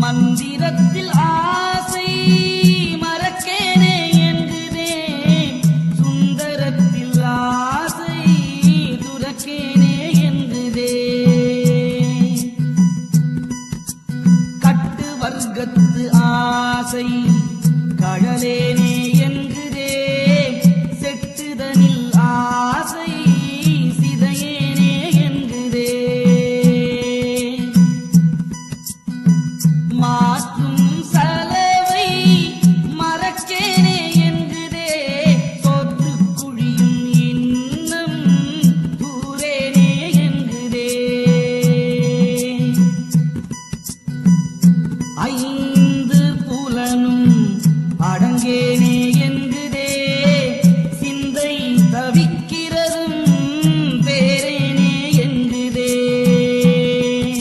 மந்திரத்தில் ஆசை மறக்கேனே என்றுதேன், சுந்தரத்தில் ஆசை துறக்கேனே என்றுதேன். கட்டு வர்க்கத்து ஆசை